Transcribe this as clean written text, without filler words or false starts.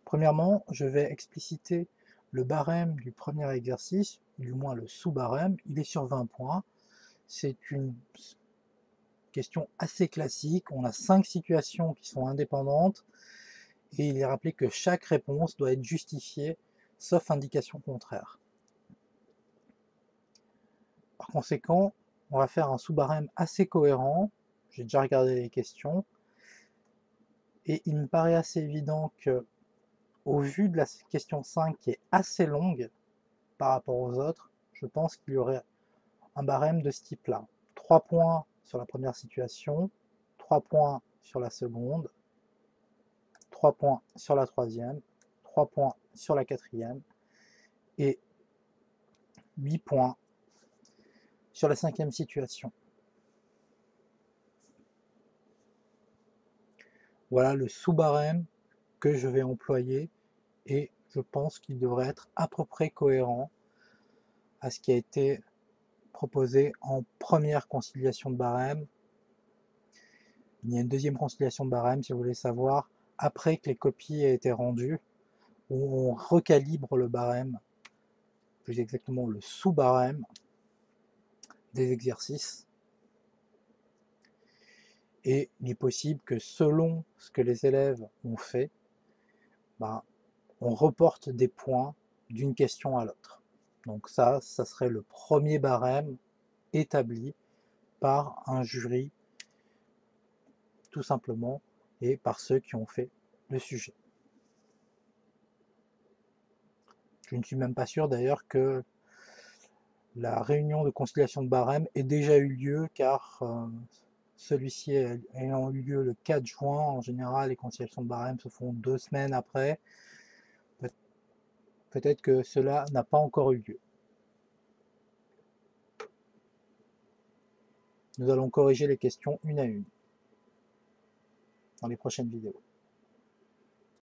Premièrement, je vais expliciter le barème du premier exercice, du moins le sous-barème. Il est sur 20 points. C'est une question assez classique. On a 5 situations qui sont indépendantes et il est rappelé que chaque réponse doit être justifiée, sauf indication contraire. Par conséquent, on va faire un sous-barème assez cohérent. J'ai déjà regardé les questions et il me paraît assez évident que, au vu de la question 5 qui est assez longue par rapport aux autres, je pense qu'il y aurait un barème de ce type-là. 3 points sur la première situation, 3 points sur la seconde, 3 points sur la troisième, 3 points sur la quatrième et 8 points sur la cinquième situation. Voilà le sous-barème que je vais employer et je pense qu'il devrait être à peu près cohérent à ce qui a été proposé en première conciliation de barème. Il y a une deuxième conciliation de barème, si vous voulez savoir, après que les copies aient été rendues, où on recalibre le barème, plus exactement le sous-barème des exercices. Et il est possible que selon ce que les élèves ont fait, on reporte des points d'une question à l'autre. Donc ça serait le premier barème établi par un jury, tout simplement, et par ceux qui ont fait le sujet. Je ne suis même pas sûr d'ailleurs que la réunion de conciliation de barème ait déjà eu lieu, car celui-ci ayant eu lieu le 4 juin, en général les conciliations de barème se font 2 semaines après. Peut-être que cela n'a pas encore eu lieu. Nous allons corriger les questions une à une dans les prochaines vidéos.